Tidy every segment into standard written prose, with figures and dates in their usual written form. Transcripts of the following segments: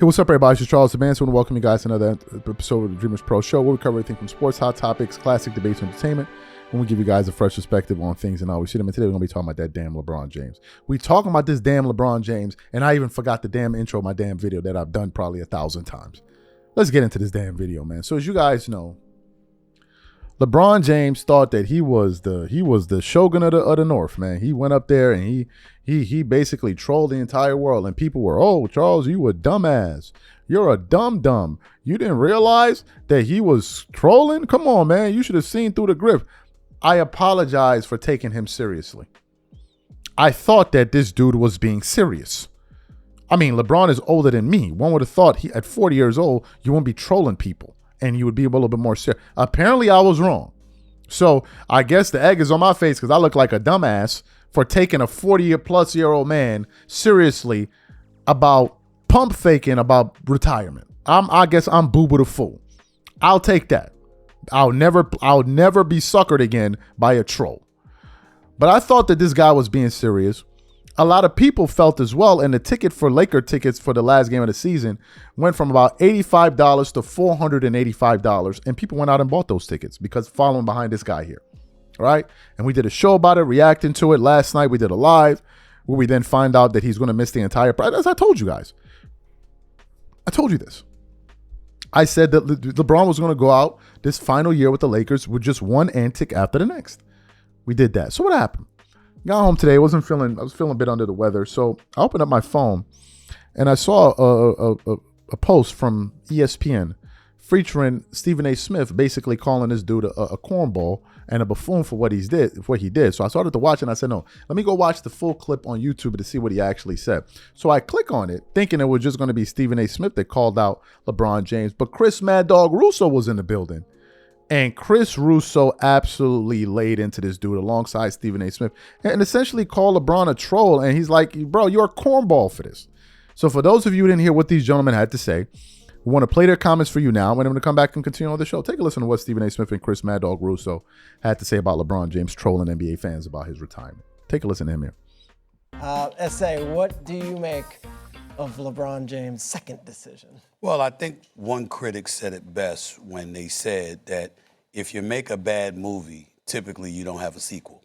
Hey, what's up, everybody? This is Charles Advance. I want to welcome you guys to another episode of the Dreamers Pro Show, where we cover everything from sports, hot topics, classic debates, and entertainment, and we give you guys a fresh perspective on things and how we see them. And today we're going to be talking about that damn LeBron James. We talking about this damn LeBron James, and I even forgot the damn intro of my damn video that I've done probably 1,000 times. Let's get into this damn video, man. So as you guys know, LeBron James thought that he was the shogun of the North, man. He went up there and he basically trolled the entire world, and people were, "Oh, Charles, you a dumbass. You're a dumb. You didn't realize that he was trolling? Come on, man. You should have seen through the grip." I apologize for taking him seriously. I thought that this dude was being serious. I mean, LeBron is older than me. One would have thought at 40 years old, you won't be trolling people and you would be a little bit more serious. Apparently, I was wrong. So I guess the egg is on my face because I look like a dumbass for taking a 40-plus-year-old man seriously about pump faking about retirement. I guess I'm boo-boo the fool. I'll take that. I'll never be suckered again by a troll. But I thought that this guy was being serious. A lot of people felt as well, and the ticket for Laker tickets for the last game of the season went from about $85 to $485, and people went out and bought those tickets because following behind this guy here, all right? And we did a show about it, reacting to it. Last night we did a live where we then find out that he's going to miss the entire price. As I told you guys. I told you this. I said that LeBron was going to go out this final year with the Lakers with just one antic after the next. We did that. So what happened? Got home today. I was feeling a bit under the weather. So I opened up my phone and I saw a post from ESPN featuring Stephen A. Smith basically calling this dude a cornball and a buffoon for what he did. So I started to watch it and I said, no, let me go watch the full clip on YouTube to see what he actually said. So I click on it thinking it was just going to be Stephen A. Smith that called out LeBron James, but Chris Mad Dog Russo was in the building. And Chris Russo absolutely laid into this dude alongside Stephen A. Smith and essentially called LeBron a troll. And he's like, bro, you're a cornball for this. So for those of you who didn't hear what these gentlemen had to say, we want to play their comments for you now. And I'm going to come back and continue on the show. Take a listen to what Stephen A. Smith and Chris Mad Dog Russo had to say about LeBron James trolling NBA fans about his retirement. Take a listen to him here. S.A., what do you make of LeBron James' second decision? Well, I think one critic said it best when they said that if you make a bad movie, typically you don't have a sequel.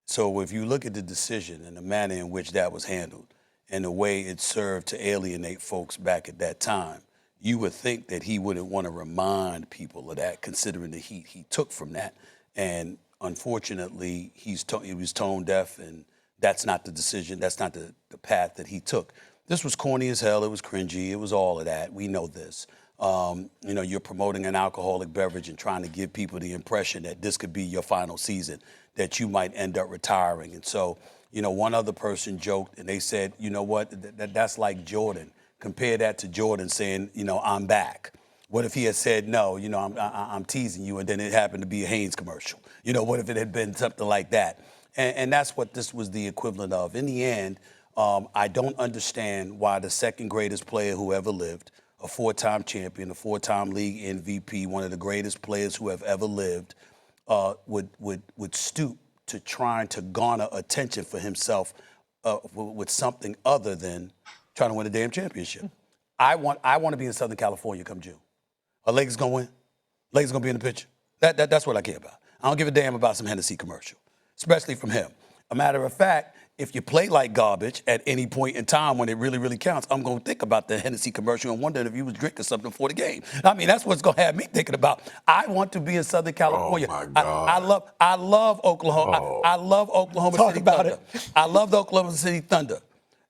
So if you look at the decision and the manner in which that was handled and the way it served to alienate folks back at that time, you would think that he wouldn't want to remind people of that, considering the heat he took from that. And unfortunately, he was tone deaf, and that's not the decision. That's not the path that he took. This was corny as hell. It was cringy. It was all of that. We know this. You're promoting an alcoholic beverage and trying to give people the impression that this could be your final season, that you might end up retiring. And so, one other person joked and they said, you know what, that's like Jordan. Compare that to Jordan saying, I'm back. What if he had said, no, I'm teasing you, and then it happened to be a Hanes commercial? What if it had been something like that? And that's what this was the equivalent of. In the end, I don't understand why the second greatest player who ever lived, a four-time champion, a four-time league MVP, one of the greatest players who have ever lived, would stoop to trying to garner attention for himself with something other than trying to win a damn championship. I want to be in Southern California come June. Are Lakers gonna win? Lakers gonna be in the picture. That's what I care about. I don't give a damn about some Hennessy commercial, especially from him. A matter of fact, if you play like garbage at any point in time when it really, really counts, I'm going to think about the Hennessy commercial and wonder if you was drinking something before the game. I mean, that's what's going to have me thinking about. I want to be in Southern California. Oh, my God. I love Oklahoma. Oh. I love Oklahoma City Thunder. I love the Oklahoma City Thunder.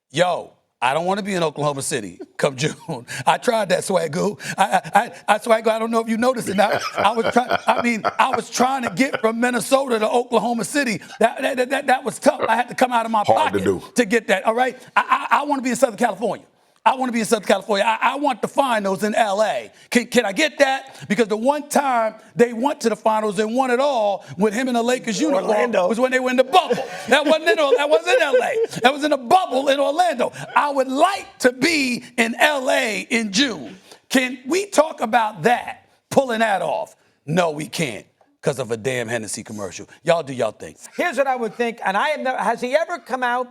Yo, I don't want to be in Oklahoma City come June. I tried that, Swagoo. I Swagoo, I don't know if you noticed it now. I was trying to get from Minnesota to Oklahoma City. That was tough. I had to come out of my pocket to get that, all right? I want to be in Southern California. I want to be in Southern California. I want the finals in L.A. Can I get that? Because the one time they went to the finals and won it all with him in the Lakers uniform was when they were in the bubble. That wasn't in L.A. That was in a bubble in Orlando. I would like to be in L.A. in June. Can we talk about that, pulling that off? No, we can't, because of a damn Hennessy commercial. Y'all do y'all thing. Here's what I would think, and has he ever come out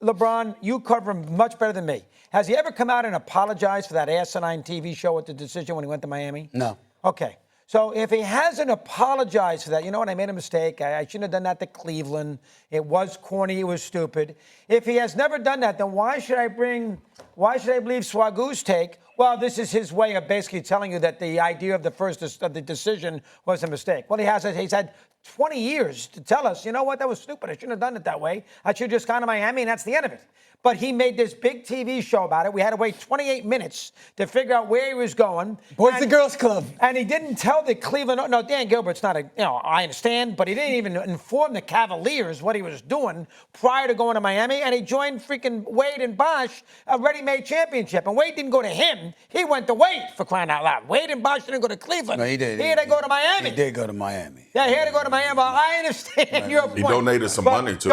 LeBron, you cover him much better than me. Has he ever come out and apologized for that asinine TV show with the decision when he went to Miami? No. Okay. So if he hasn't apologized for that, you know what, I made a mistake. I shouldn't have done that to Cleveland. It was corny. It was stupid. If he has never done that, then why should I believe Swagu's take? Well, this is his way of basically telling you that the idea of the decision was a mistake. Well, he's had 20 years to tell us, you know what, that was stupid. I shouldn't have done it that way. I should have just gone to Miami, and that's the end of it. But he made this big TV show about it. We had to wait 28 minutes to figure out where he was going. Boys and Girls Club. And he didn't tell the Cleveland, no, Dan Gilbert's not I understand, but he didn't even inform the Cavaliers what he was doing prior to going to Miami. And he joined freaking Wade and Bosh, a ready-made championship. And Wade didn't go to him. He went to Wade, for crying out loud. Wade and Bosh didn't go to Cleveland. No, he did. He had to go to Miami. He did go to Miami. Yeah, he had to go to Miami. Well, I understand your point. He donated some But money to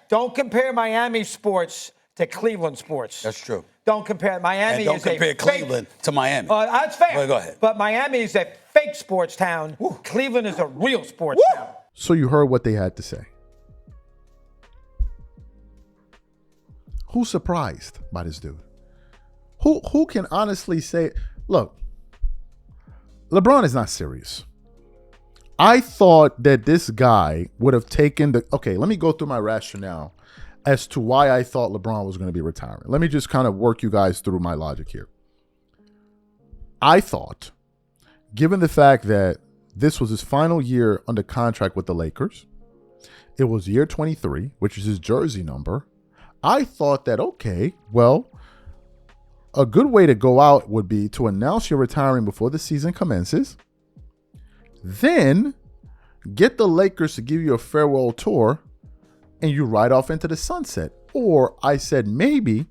Don't compare Miami sports to Cleveland sports. That's true. Don't compare Miami. And don't compare Cleveland to Miami. That's fair. Well, go ahead. But Miami is a fake sports town. Cleveland is a real sports town. So you heard what they had to say. Who's surprised by this dude? Who can honestly say, look, LeBron is not serious. I thought that this guy would have taken okay, let me go through my rationale as to why I thought LeBron was going to be retiring. Let me just kind of work you guys through my logic here. I thought, given the fact that this was his final year under contract with the Lakers, it was year 23, which is his jersey number. I thought that, okay, well, a good way to go out would be to announce you're retiring before the season commences, then get the Lakers to give you a farewell tour, and you ride off into the sunset. Or I said maybe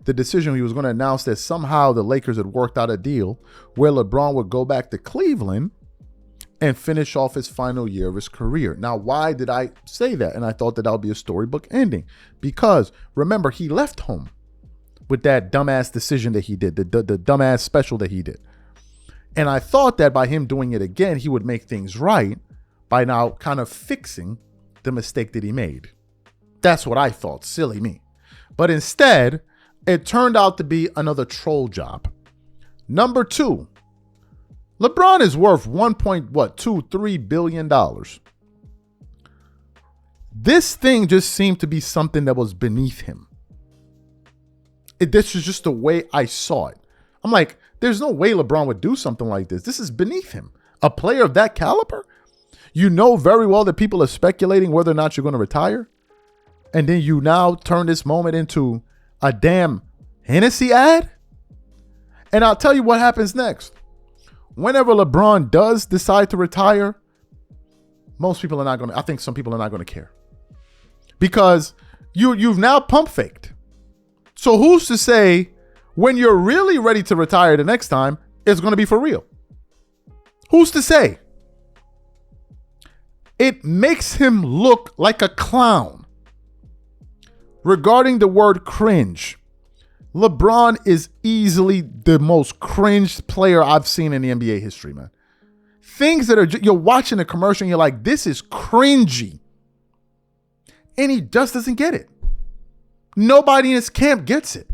the decision he was going to announce that somehow the Lakers had worked out a deal where LeBron would go back to Cleveland and finish off his final year of his career. Now, why did I say that? And I thought that would be a storybook ending. Because remember, he left home with that dumbass decision that he did, the dumbass special that he did. And I thought that by him doing it again, he would make things right by now kind of fixing the mistake that he made. That's what I thought. Silly me. But instead, it turned out to be another troll job. Number two, LeBron is worth $1.23 billion. This thing just seemed to be something that was beneath him. This is just the way I saw it. I'm like, there's no way LeBron would do something like this. This is beneath him. A player of that caliber? You know very well that people are speculating whether or not you're going to retire. And then you now turn this moment into a damn Hennessy ad? And I'll tell you what happens next. Whenever LeBron does decide to retire, most people are not going to, I think some people are not going to care. Because you've now pump faked. So who's to say when you're really ready to retire the next time, it's going to be for real? Who's to say? It makes him look like a clown. Regarding the word cringe, LeBron is easily the most cringed player I've seen in the NBA history, man. Things that are, you're watching a commercial and you're like, this is cringy. And he just doesn't get it. Nobody in his camp gets it.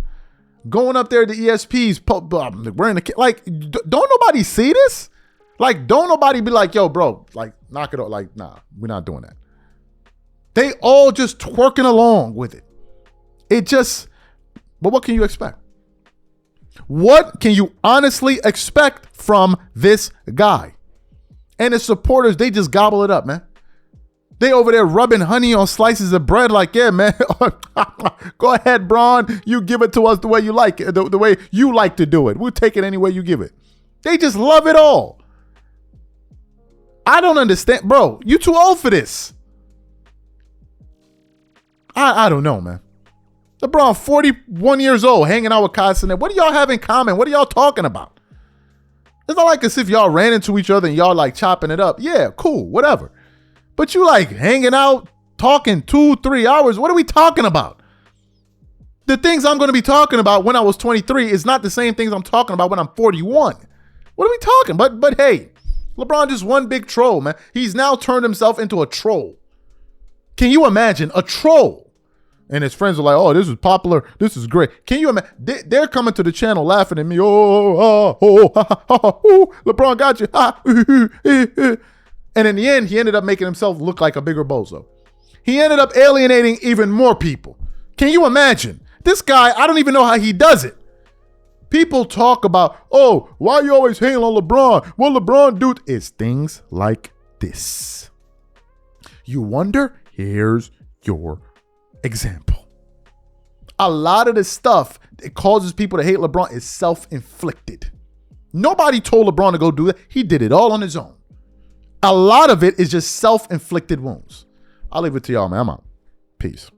Going up there to ESP's, wearing the, like, don't nobody see this? Like, don't nobody be like, yo, bro, like, knock it off. Like, nah, we're not doing that. They all just twerking along with it. It just, but what can you expect? What can you honestly expect from this guy? And his supporters, they just gobble it up, man. They over there rubbing honey on slices of bread like, yeah, man, go ahead, Bron. You give it to us the way you like it, the way you like to do it. We'll take it any way you give it. They just love it all. I don't understand. Bro, you too old for this. I don't know, man. LeBron, 41 years old, hanging out with Costin. What do y'all have in common? What are y'all talking about? It's not like as if y'all ran into each other and y'all like chopping it up. Yeah, cool, whatever. But you like hanging out, talking 2-3 hours. What are we talking about? The things I'm going to be talking about when I was 23 is not the same things I'm talking about when I'm 41. What are we talking? But hey, LeBron just one big troll, man. He's now turned himself into a troll. Can you imagine a troll? And his friends are like, oh, this is popular. This is great. Can you imagine? They're coming to the channel laughing at me. LeBron got you. And in the end, he ended up making himself look like a bigger bozo. He ended up alienating even more people. Can you imagine? This guy, I don't even know how he does it. People talk about, oh, why you always hating on LeBron? What LeBron do? It's things like this. You wonder? Here's your example. A lot of the stuff that causes people to hate LeBron is self-inflicted. Nobody told LeBron to go do that. He did it all on his own. A lot of it is just self-inflicted wounds. I'll leave it to y'all, man. I'm out. Peace.